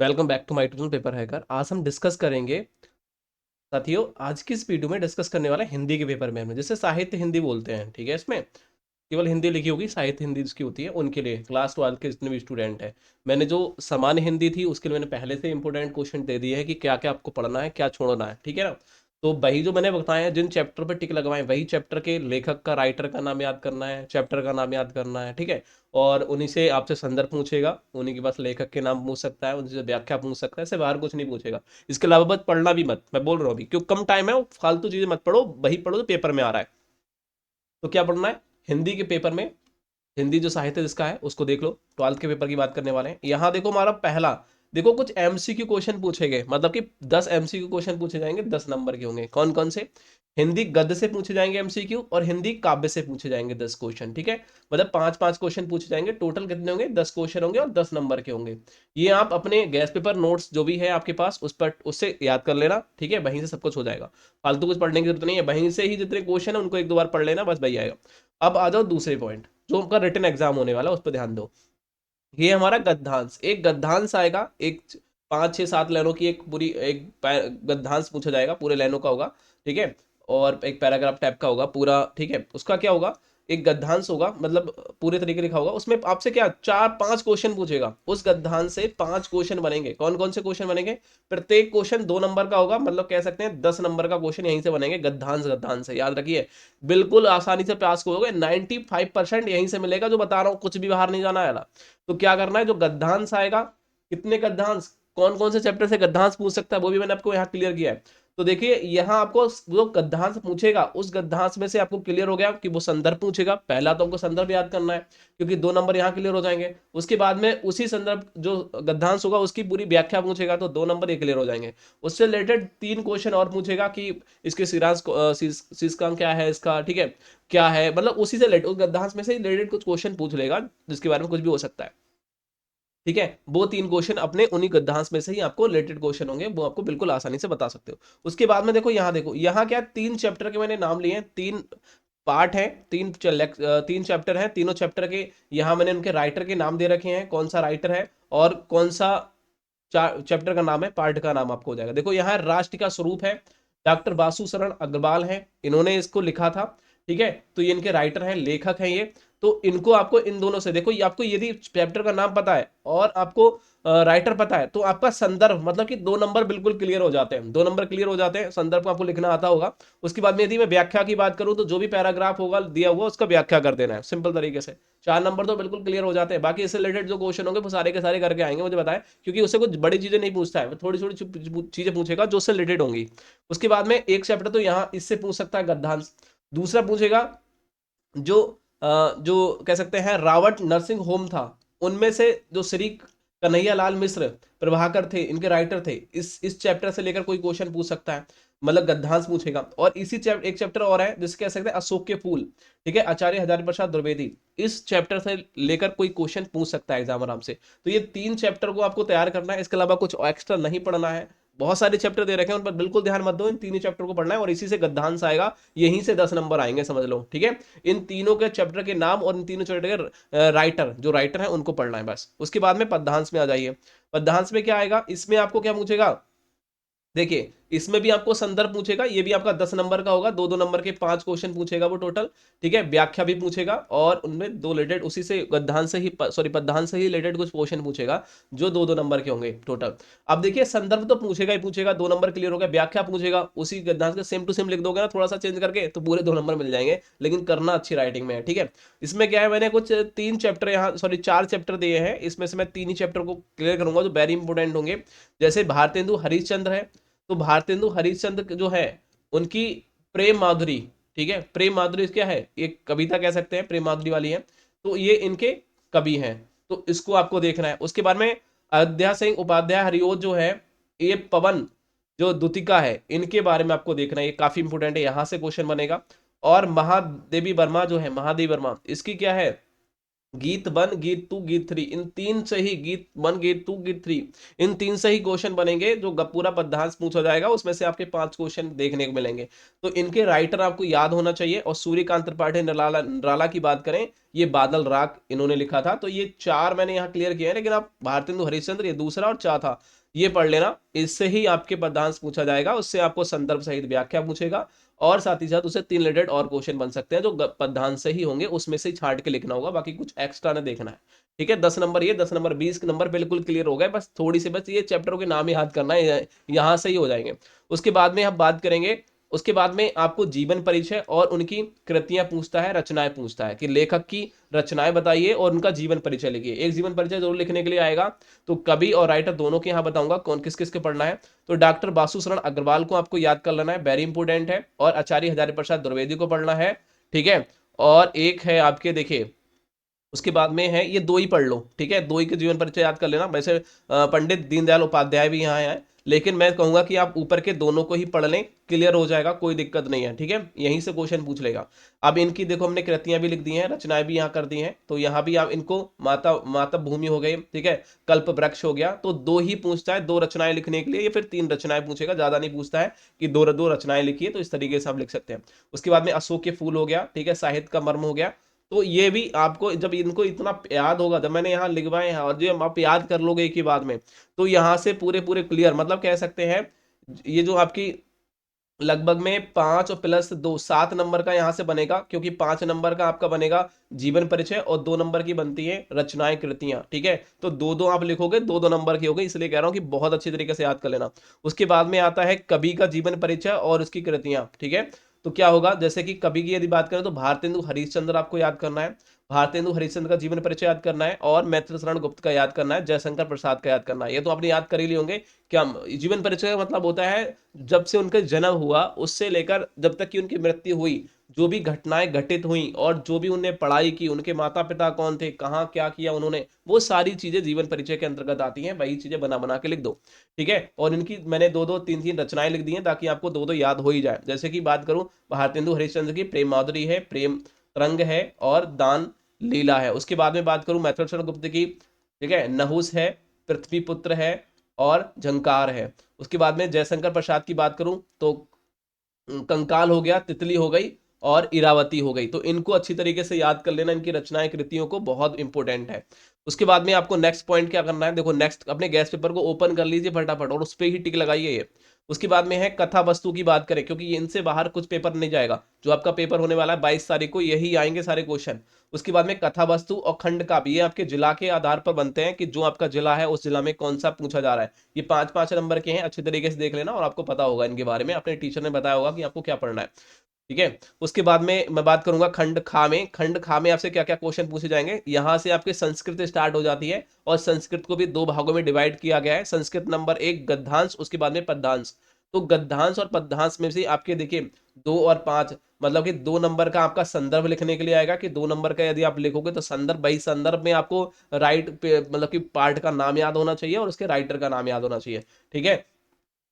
Welcome back to my tutorial paper hacker. आज हम discuss करेंगे साथियों, आज की इस वीडियो में डिस्कस करने वाला है हिंदी के पेपर में, जिसे साहित्य हिंदी बोलते हैं। ठीक है, इसमें केवल हिंदी लिखी होगी, साहित्य हिंदी जिसकी होती है उनके लिए, क्लास 12 के जितने भी स्टूडेंट हैं। मैंने जो सामान्य हिंदी थी उसके लिए मैंने पहले से इंपॉर्टेंट क्वेश्चन दे दिए है कि क्या क्या आपको पढ़ना है, क्या छोड़ना है। ठीक है ना। तो वही जो मैंने बताया है, जिन चैप्टर पर टिक लगवाए वही चैप्टर के लेखक का, राइटर का नाम याद करना है, चैप्टर का नाम याद करना है। ठीक है। और उन्हीं से आपसे संदर्भ पूछेगा, उन्हीं के पास लेखक के नाम पूछ सकता है, उनसे व्याख्या पूछ सकता है, इससे बाहर कुछ नहीं पूछेगा। इसके अलावा बस पढ़ना भी मत, मैं बोल रहा हूँ अभी क्यों कम टाइम है, वो फालतू चीजें मत पढ़ो, वही पढ़ो जो पेपर में आ रहा है। तो क्या पढ़ना है हिंदी के पेपर में? हिंदी जो साहित्य जिसका है उसको देख लो। 12th के पेपर की बात करने वाले हैं। यहाँ देखो हमारा पहला, देखो कुछ एमसीक्यू क्वेश्चन पूछे गए, मतलब कि 10 एमसीक्यू क्वेश्चन पूछे जाएंगे, 10 नंबर के होंगे। कौन कौन से? हिंदी गद्य से पूछे जाएंगे एमसीक्यू, और हिंदी काव्य से पूछे जाएंगे 10 क्वेश्चन। ठीक है, मतलब 5-5 क्वेश्चन पूछे जाएंगे। टोटल कितने होंगे? 10 क्वेश्चन होंगे और 10 नंबर के होंगे। ये आप अपने गैस पेपर नोट्स जो भी है आपके पास उस पर, उससे याद कर लेना। ठीक है, वहीं से सब कुछ हो जाएगा, फालतू कुछ पढ़ने की जरूरत नहीं है। वहीं से ही जितने क्वेश्चन है उनको एक दो बार पढ़ लेना, बस वही आएगा। अब आ जाओ दूसरे पॉइंट, जो उनका रिटन एग्जाम होने वाला है उस पर ध्यान दो। ये हमारा गद्यांश, एक गद्यांश आएगा, एक 5-6-7 लाइनों की एक पूरी एक गद्यांश पूछा जाएगा, पूरे लाइनों का होगा। ठीक है, और एक पैराग्राफ टाइप का होगा पूरा। ठीक है, उसका क्या होगा, एक गद्यांश होगा, मतलब पूरे तरीके लिखा होगा। उसमें आपसे क्या 4-5 क्वेश्चन पूछेगा, उस गद्यांश से 5 क्वेश्चन बनेंगे। कौन कौन से क्वेश्चन बनेंगे? प्रत्येक क्वेश्चन 2 नंबर का होगा, मतलब कह सकते हैं 10 नंबर का क्वेश्चन यहीं से बनेंगे, गद्यांश गद्यांश से। याद रखिए, बिल्कुल आसानी से पास करोगे, 95% यहीं से मिलेगा, जो बता रहा हूँ, कुछ भी बाहर नहीं जाना है। तो क्या करना है, जो गद्यांश आएगा, कितने गद्यांश, कौन कौन से चैप्टर से गद्यांश पूछ सकता है वो भी मैंने आपको यहाँ क्लियर किया है। तो देखिए यहाँ आपको जो गद्यांश पूछेगा, उस गद्यांश में से आपको क्लियर हो गया कि वो संदर्भ पूछेगा। पहला तो हमको संदर्भ याद करना है, क्योंकि 2 नंबर यहाँ क्लियर हो जाएंगे। उसके बाद में उसी संदर्भ जो गद्यांश होगा उसकी पूरी व्याख्या पूछेगा, तो 2 नंबर ये क्लियर हो जाएंगे। उससे रिलेटेड 3 क्वेश्चन और पूछेगा कि इसके शीर्षकांक क्या है इसका। ठीक है, क्या है, मतलब उसी से रिलेटेड, उस गद्यांश में से रिलेटेड कुछ क्वेश्चन पूछ लेगा, जिसके बारे में कुछ भी हो सकता है। ठीक है, वो 3 क्वेश्चन अपने उन्हीं गद्यांश में से ही आपको रिलेटेड क्वेश्चन होंगे, वो आपको बिल्कुल आसानी से बता सकते हो। उसके बाद में देखो यहाँ क्या 3 चैप्टर के मैंने नाम लिए हैं, 3 पार्ट है, 3 चैप्टर हैं। तीनों चैप्टर के यहाँ मैंने उनके राइटर के नाम दे रखे हैं, कौन सा राइटर है और कौन सा चैप्टर का नाम है, पार्ट का नाम आपको हो जाएगा। देखो यहाँ राष्ट्र का स्वरूप है, डॉक्टर बासु शरण अग्रवाल हैं, इन्होंने इसको लिखा था। ठीक है, तो ये इनके राइटर हैं, लेखक हैं ये। तो इनको आपको इन दोनों से, देखो ये आपको यदि चैप्टर का नाम पता है और आपको राइटर पता है, तो आपका संदर्भ, मतलब कि 2 नंबर बिल्कुल क्लियर हो जाते हैं, 2 नंबर क्लियर हो जाते हैं। संदर्भ को आपको लिखना आता होगा। उसके बाद में यदि मैं व्याख्या की बात करूं, तो जो भी पैराग्राफ होगा दिया हुआ उसका व्याख्या कर देना है सिंपल तरीके से। 4 नंबर तो बिल्कुल क्लियर हो जाते हैं। बाकी इससे रिलेटेड जो क्वेश्चन होंगे वो सारे के सारे करके आएंगे, मुझे बताएं, क्योंकि उससे कुछ बड़ी चीजें नहीं पूछता है, वो थोड़ी थोड़ी चीजें पूछेगा जो उससे रिलेटेड होंगी। उसके बाद में एक चैप्टर तो यहाँ इससे पूछ सकता है, गद्यांश। दूसरा पूछेगा जो जो कह सकते हैं रावट नर्सिंग होम था, उनमें से जो श्री कन्हैया लाल मिश्र प्रभाकर थे, इनके राइटर थे, इस चैप्टर से लेकर कोई क्वेश्चन पूछ सकता है, मतलब गद्यांश पूछेगा। और इसी एक चैप्टर और है जिसे कह सकते हैं अशोक के फूल। ठीक है, आचार्य हजारी प्रसाद द्विवेदी, इस चैप्टर से लेकर कोई क्वेश्चन पूछ सकता है एग्जाम आराम से। तो ये 3 चैप्टर को आपको तैयार करना है, इसके अलावा कुछ एक्स्ट्रा नहीं पढ़ना है। बहुत सारे चैप्टर दे रखे हैं, उन पर बिल्कुल ध्यान मत दो, इन 3 ही चैप्टर को पढ़ना है, और इसी से गद्यांश आएगा, यहीं से 10 नंबर आएंगे, समझ लो। ठीक है, इन तीनों के चैप्टर के नाम और इन तीनों चैप्टर के राइटर, जो राइटर है उनको पढ़ना है बस। उसके बाद में पद्यांश में आ जाइए। पद्यांश में क्या आएगा, इसमें आपको क्या पूछेगा, देखिए इसमें भी आपको संदर्भ पूछेगा, ये भी आपका 10 नंबर का होगा, 2-2 नंबर के 5 क्वेश्चन पूछेगा वो टोटल। ठीक है, व्याख्या भी पूछेगा, और उनमें 2 रिलेटेड उसी से गद्यांश से ही, सॉरी पद्यांश से ही रिलेटेड कुछ क्वेश्चन पूछेगा, जो 2-2 नंबर के होंगे टोटल। अब देखिए संदर्भ तो पूछेगा ही पूछेगा, 2 नंबर क्लियर हो गया। व्याख्या पूछेगा, उसी गद्यांश के सेम टू सेम लिख दोगे ना, थोड़ा सा चेंज करके, तो पूरे 2 नंबर मिल जाएंगे, लेकिन करना अच्छी राइटिंग में है। ठीक है, इसमें क्या है, मैंने कुछ 3 चैप्टर यहाँ, सॉरी 4 चैप्टर दिए हैं, इसमें से मैं 3 ही चैप्टर को क्लियर करूंगा जो वेरी इंपॉर्टेंट होंगे। जैसे भारतेंदु हरिश्चंद्र है, तो भारतेंदु हरिश्चंद्र जो है उनकी प्रेम माधुरी। ठीक है, प्रेम माधुरी क्या है, एक कविता कह सकते हैं, प्रेम माधुरी वाली है, तो ये इनके कवि हैं, तो इसको आपको देखना है। उसके बाद में अयोध्या सिंह उपाध्याय हरिओत जो है, ये पवन जो द्युतिका है, इनके बारे में आपको देखना है, ये काफी इंपोर्टेंट है, यहां से क्वेश्चन बनेगा। और महादेवी वर्मा जो है, महादेवी वर्मा, इसकी क्या है, गीत 1, गीत 2, गीत 3, इन तीन से ही गीत 1, गीत 2, गीत 3, इन तीन से ही क्वेश्चन बनेंगे। जो पूरा पद्यांश पूछा जाएगा उसमें से आपके 5 क्वेश्चन देखने को मिलेंगे। तो इनके राइटर आपको याद होना चाहिए। और सूर्यकांत त्रिपाठी निराला निराला की बात करें, ये बादल राग इन्होंने लिखा था। तो ये 4 मैंने यहाँ क्लियर किया है, लेकिन आप भारतेंदु हरिश्चंद्र ये दूसरा और चौथा ये पढ़ लेना। इससे ही आपके पद्यांश पूछा जाएगा, उससे आपको संदर्भ सहित व्याख्या पूछेगा, और साथ ही साथ उसे 3 रिलेटेड और क्वेश्चन बन सकते हैं जो पद्यांश से ही होंगे, उसमें से ही छांट के लिखना होगा, बाकी कुछ एक्स्ट्रा ना देखना है। ठीक है, 10 नंबर ये, 10 नंबर 20 नंबर बिल्कुल क्लियर हो गए। बस थोड़ी सी बस ये चैप्टरों के नाम ही याद करना है, यहाँ से ही हो जाएंगे। उसके बाद में हम बात करेंगे, उसके बाद में आपको जीवन परिचय और उनकी कृतियां पूछता है, रचनाएं पूछता है कि लेखक की रचनाएं बताइए और उनका जीवन परिचय लिखिए। एक जीवन परिचय जरूर लिखने के लिए आएगा। तो कवि और राइटर दोनों के यहाँ बताऊंगा कौन किस किस के पढ़ना है। तो डॉक्टर बासु शरण अग्रवाल को आपको याद कर लेना है, वेरी इंपोर्टेंट है। और आचार्य हजारी प्रसाद द्विवेदी को पढ़ना है। ठीक है, और एक है आपके देखिए, उसके बाद में है, ये दो ही पढ़ लो। ठीक है, दो ही के जीवन परिचय याद कर लेना। वैसे पंडित दीनदयाल उपाध्याय भी यहाँ आए, लेकिन मैं कहूंगा कि आप ऊपर के दोनों को ही पढ़ लें, क्लियर हो जाएगा, कोई दिक्कत नहीं है। ठीक है, यहीं से क्वेश्चन पूछ लेगा। अब इनकी देखो हमने कृतियां भी लिख दी हैं, रचनाएं भी यहाँ कर दी हैं। तो यहाँ भी आप इनको माता माता भूमि हो गई, ठीक है, कल्प वृक्ष हो गया। तो दो ही पूछता है, दो रचनाएं लिखने के लिए, या फिर 3 रचनाएं पूछेगा, ज्यादा नहीं पूछता है कि दो दो रचनाएं लिखिए। तो इस तरीके से आप लिख सकते हैं। उसके बाद में अशोक के फूल हो गया, ठीक है, साहित्य का मर्म हो गया। तो ये भी आपको जब इनको इतना याद होगा, जब मैंने यहाँ लिखवाए हैं और जो आप याद कर लोगे एक ही बात में, तो यहाँ से पूरे पूरे क्लियर, मतलब कह सकते हैं ये जो आपकी लगभग में 5 + 2 7 नंबर का यहाँ से बनेगा। क्योंकि 5 नंबर का आपका बनेगा जीवन परिचय और 2 नंबर की बनती है रचनाएं कृतियां। ठीक है, तो दो दो आप लिखोगे, दो दो नंबर की हो गई, इसलिए कह रहा हूं कि बहुत अच्छी तरीके से याद कर लेना। उसके बाद में आता है कवि का जीवन परिचय और उसकी कृतियां। ठीक है, तो क्या होगा, जैसे कि कवि की यदि बात करें तो भारतेंदु हरिश्चंद्र आपको याद करना है। भारतेंदु हरिश्चंद्र का जीवन परिचय याद करना है, और मैथिली शरण गुप्त का याद करना है, जयशंकर प्रसाद का याद करना है। ये तो आपने याद कर ही लिए होंगे। क्या जीवन परिचय का मतलब होता है जब से उनका जन्म हुआ उससे लेकर जब तक कि उनकी मृत्यु हुई, जो भी घटनाएं घटित हुई और जो भी उन्हें पढ़ाई की, उनके माता पिता कौन थे, कहाँ क्या किया उन्होंने, वो सारी चीजें जीवन परिचय के अंतर्गत आती हैं। वही चीजें बना बना के लिख दो। ठीक है, और इनकी मैंने दो दो तीन तीन रचनाएं लिख दी हैं ताकि आपको दो दो याद हो ही जाए। जैसे कि बात करूं, भारतेंदु हरिश्चंद्र की प्रेम माधुरी है, प्रेम तरंग है, और दान लीला है। उसके बाद में बात करूं मैथिली शरण गुप्त की, ठीक है, नहुस है, पृथ्वी पुत्र है, और झंकार है। उसके बाद में जयशंकर प्रसाद की बात करूं तो कंकाल हो गया, तितली हो गई, और इरावती हो गई। तो इनको अच्छी तरीके से याद कर लेना, इनकी रचनाएं कृतियों को, बहुत इंपॉर्टेंट है। उसके बाद में आपको नेक्स्ट पॉइंट क्या करना है, देखो नेक्स्ट अपने गैस पेपर को ओपन कर लीजिए फटाफट और उस पर ही टिक लगाइए ये। उसके बाद में है कथा वस्तु की बात करें, क्योंकि इनसे बाहर कुछ पेपर नहीं जाएगा। जो आपका पेपर होने वाला है 22 तारीख को, यही आएंगे सारे क्वेश्चन। उसके बाद में कथा वस्तु और खंड का भी, ये आपके जिला के आधार पर बनते हैं कि जो आपका जिला है उस जिला में कौन सा पूछा जा रहा है। ये 5 5 नंबर के हैं, अच्छे तरीके से देख लेना, और आपको पता होगा इनके बारे में, अपने टीचर ने बताया होगा कि आपको क्या पढ़ना है। ठीक है, उसके बाद में मैं बात करूंगा खंड खा में। खंड खा में आपसे क्या क्या क्वेश्चन पूछे जाएंगे, यहां से आपके संस्कृत स्टार्ट हो जाती है, और संस्कृत को भी 2 भागों में डिवाइड किया गया है। संस्कृत नंबर 1 गद्यांश, उसके बाद में पद्यांश। तो गद्यांश और पद्यांश में से आपके देखिए 2 और 5, मतलब कि 2 नंबर का आपका संदर्भ लिखने के लिए आएगा कि 2 नंबर का यदि आप लिखोगे तो संदर्भ, भाई संदर्भ में आपको राइट पे मतलब कि पार्ट का नाम याद होना चाहिए और उसके राइटर का नाम याद होना चाहिए। ठीक है,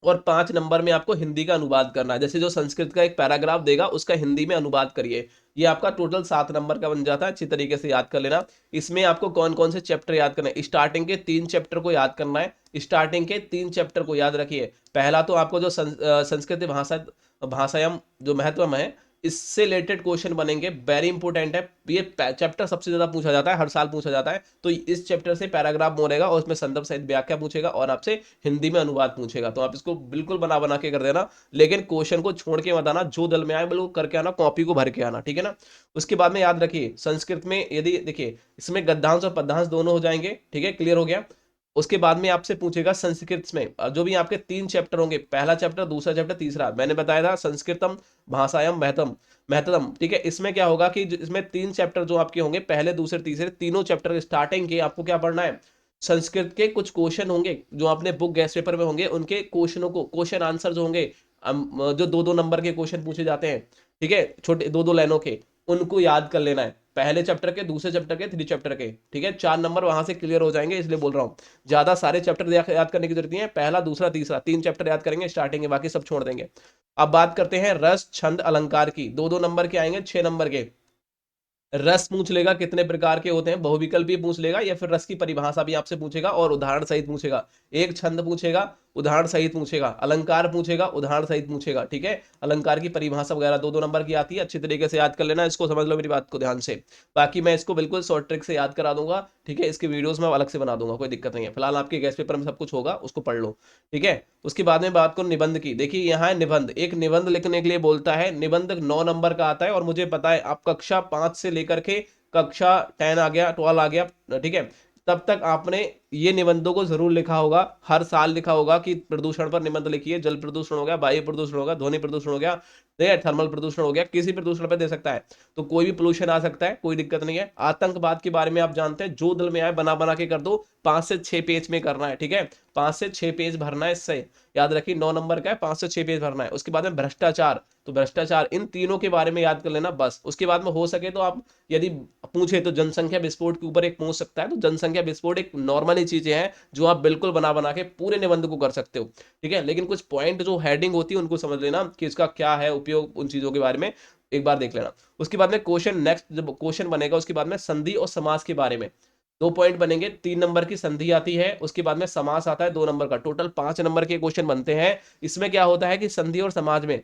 और 5 नंबर में आपको हिंदी का अनुवाद करना है। जैसे जो संस्कृत का एक पैराग्राफ देगा उसका हिंदी में अनुवाद करिए। ये आपका टोटल 7 नंबर का बन जाता है, अच्छी तरीके से याद कर लेना। इसमें आपको कौन कौन से चैप्टर याद करना है, स्टार्टिंग के 3 चैप्टर को याद करना है। स्टार्टिंग के 3 चैप्टर को याद रखिए। पहला तो आपको जो संस्कृत भाषा भाषायम जो महत्वम है, इससे रिलेटेड क्वेश्चन बनेंगे, वेरी इंपॉर्टेंट है। ये चैप्टर सबसे ज्यादा पूछा जाता है, हर साल पूछा जाता है। तो इस चैप्टर से पैराग्राफ बोलेगा और उसमें संदर्भ सहित व्याख्या पूछेगा और आपसे हिंदी में अनुवाद पूछेगा। तो आप इसको बिल्कुल बना बना के कर देना, लेकिन क्वेश्चन को छोड़ के मत आना, जो दल में आए बिल्कुल करके आना, कॉपी को भर के आना। ठीक है ना। उसके बाद में याद रखिए, संस्कृत में यदि देखिए इसमें गद्यांश और पद्यांश दोनों हो जाएंगे। ठीक है, क्लियर हो गया। उसके बाद में आपसे पूछेगा संस्कृत में जो भी आपके 3 चैप्टर होंगे, पहला चैप्टर, दूसरा चैप्टर, तीसरा, मैंने बताया था संस्कृतम भाषायाम महतम महतम। ठीक है, इसमें क्या होगा कि इसमें 3 चैप्टर जो आपके होंगे, पहले दूसरे तीसरे तीनों चैप्टर स्टार्टिंग के आपको क्या पढ़ना है, संस्कृत के कुछ क्वेश्चन होंगे जो आपने बुक गैस पेपर में होंगे, उनके क्वेश्चनों को, क्वेश्चन आंसर जो होंगे, जो 2 2 नंबर के क्वेश्चन पूछे जाते हैं, ठीक है, छोटे 2 2 लाइनों के, उनको याद कर लेना है। पहले चैप्टर के, दूसरे चैप्टर के, 3 चैप्टर के। ठीक है, 4 नंबर वहां से क्लियर हो जाएंगे, इसलिए बोल रहा हूँ। ज्यादा सारे चैप्टर याद करने की जरूरत नहीं है, पहला दूसरा तीसरा 3 चैप्टर याद करेंगे स्टार्टिंग के, बाकी सब छोड़ देंगे। अब बात करते हैं रस छंद अलंकार की। 2 2 नंबर के आएंगे, 6 नंबर के। रस पूछ लेगा, कितने प्रकार के होते हैं, बहुविकल्पी पूछ लेगा, या फिर रस की परिभाषा भी आपसे पूछेगा और उदाहरण सहित पूछेगा। एक छंद पूछेगा, उदाहरण सहित पूछेगा, अलंकार पूछेगा, उदाहरण सहित पूछेगा, ठीक है। अलंकार की परिभाषा वगैरह 2-2 नंबर की आती है, अच्छी तरीके से याद कर लेना, इसको समझ लो मेरी बात को ध्यान से। बाकी मैं इसको बिल्कुल शॉर्ट ट्रिक से याद करा दूंगा, ठीक है। इसके वीडियोस मैं अलग से बना दूंगा, कोई दिक्कत नहीं है। फिलहाल आपके गैस पेपर में सब कुछ होगा, उसको पढ़ लो, ठीक है। उसके बाद में बात करो निबंध की। देखिए यहाँ है निबंध, एक निबंध लिखने के लिए बोलता है, निबंध 9 नंबर का आता है, और मुझे पता है आप कक्षा 5 से लेकर के कक्षा 10 आ गया, 12 आ गया, ठीक है, तब तक आपने ये निबंधों को जरूर लिखा होगा। हर साल लिखा होगा कि प्रदूषण पर निबंध लिखिए। जल प्रदूषण हो गया, वायु प्रदूषण हो गया, ध्वनि प्रदूषण हो गया, थर्मल प्रदूषण हो गया, किसी प्रदूषण पर दे सकता है। तो कोई भी पोल्यूशन आ सकता है, कोई दिक्कत नहीं है। आतंकवाद के बारे में आप जानते हैं, जो दिल में आए बना बना के कर दो। 5 से 6 पेज में करना है, ठीक है, 5 से 6 पेज भरना है। इससे याद रखिए 9 नंबर का है, 5 से 6 पेज भरना है। उसके बाद में भ्रष्टाचार, तो भ्रष्टाचार, इन तीनों के बारे में याद कर लेना बस। उसके बाद में हो सके तो आप यदि पूछे तो जनसंख्या विस्फोट के ऊपर एक पूछ सकता है। तो जनसंख्या विस्फोट एक नॉर्मली चीजें हैं जो आप बिल्कुल बना बना के पूरे निबंध को कर सकते हो, ठीक है। लेकिन कुछ पॉइंट जो हेडिंग होती है उनको समझ लेना कि इसका क्या है उपयोग, उन चीजों के बारे में एक बार देख लेना। उसके बाद में क्वेश्चन, नेक्स्ट जब क्वेश्चन बनेगा उसके बाद में संधि और समास के बारे में 2 पॉइंट बनेंगे। 3 नंबर की संधि आती है, उसके बाद में समास आता है 2 नंबर का। टोटल 5 नंबर के क्वेश्चन बनते हैं। इसमें क्या होता है कि संधि और समाज में,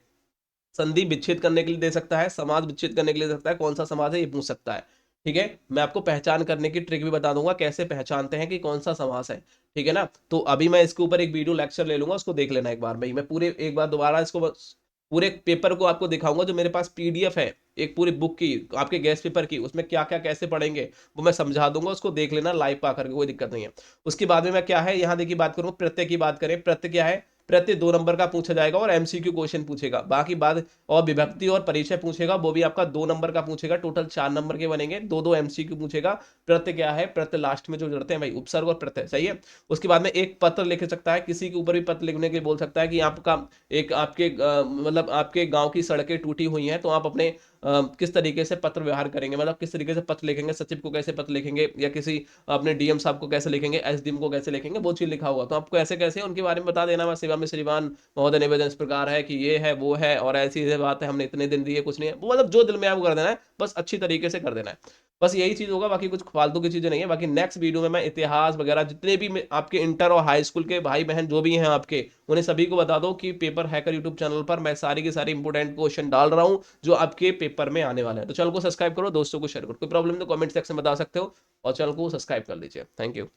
संधि विच्छेद करने के लिए दे सकता है, समाज विच्छेद करने के लिए दे सकता है, कौन सा समाज है ये पूछ सकता है, ठीक है। मैं आपको पहचान करने की ट्रिक भी बता दूंगा, कैसे पहचानते हैं कि कौन सा समास है, ठीक है ना। तो अभी मैं इसके ऊपर एक वीडियो लेक्चर ले लूंगा, उसको देख लेना एक बार भाई। मैं पूरे एक बार दोबारा इसको पूरे पेपर को आपको दिखाऊंगा, जो मेरे पास पीडीएफ है एक पूरी बुक की, आपके गैस पेपर की, उसमें क्या क्या कैसे पढ़ेंगे वो मैं समझा दूंगा। उसको देख लेना लाइव पा करके, कोई दिक्कत नहीं है। उसके बाद में मैं क्या है यहाँ देखिए बात करूँ, प्रत्यय की बात करें। प्रत्यय क्या है, प्रत्यय 2 नंबर का पूछा जाएगा और एमसीक्यू क्वेश्चन पूछेगा। बाकी बात, और विभक्ति और परिचय पूछेगा, वो भी आपका 2 नंबर का पूछेगा। टोटल 4 नंबर के बनेंगे, 2-2 एमसीक्यू पूछेगा। प्रत्यय क्या है, प्रत्यय लास्ट में जो जुड़ते हैं भाई, उपसर्ग और प्रत्यय, सही है। उसके बाद में एक पत्र लिख सकता है, किसी के ऊपर भी पत्र लिखने के लिए बोल सकता है कि आपका एक आपके मतलब आपके गांव की सड़कें टूटी हुई हैं, तो आप अपने किस तरीके से पत्र व्यवहार करेंगे, मतलब किस तरीके से पत्र लिखेंगे, सचिव को कैसे पत्र लिखेंगे, या किसी अपने डीएम साहब को कैसे लिखेंगे, एसडीएम को कैसे लिखेंगे, वो चीज लिखा हुआ। तो आपको ऐसे कैसे उनके बारे में बता देना। मैं सेवा में श्रीमान महोदय निवेदन इस प्रकार है कि ये है वो है और ऐसी ऐसी बात है, हमने इतने दिन दिए, कुछ नहीं है, वो मतलब जो दिल में आपको कर देना है, बस अच्छी तरीके से कर देना है। बस यही चीज होगा, बाकी कुछ फालतू की चीजें नहीं है। बाकी नेक्स्ट वीडियो में मैं इतिहास वगैरह जितने भी आपके इंटर और हाई स्कूल के भाई बहन जो भी हैं आपके, उन्हें सभी को बता दो कि पेपर हैकर यूट्यूब चैनल पर मैं सारी की सारी इंपोर्टेंट क्वेश्चन डाल रहा हूं जो आपके पेपर में आने वाले हैं। तो चैनल को सब्सक्राइब करो, दोस्तों को शेयर करो। कोई प्रॉब्लम तो कमेंट सेक्शन में बता सकते हो, और चैनल को सब्सक्राइब कर लीजिए। Thank you.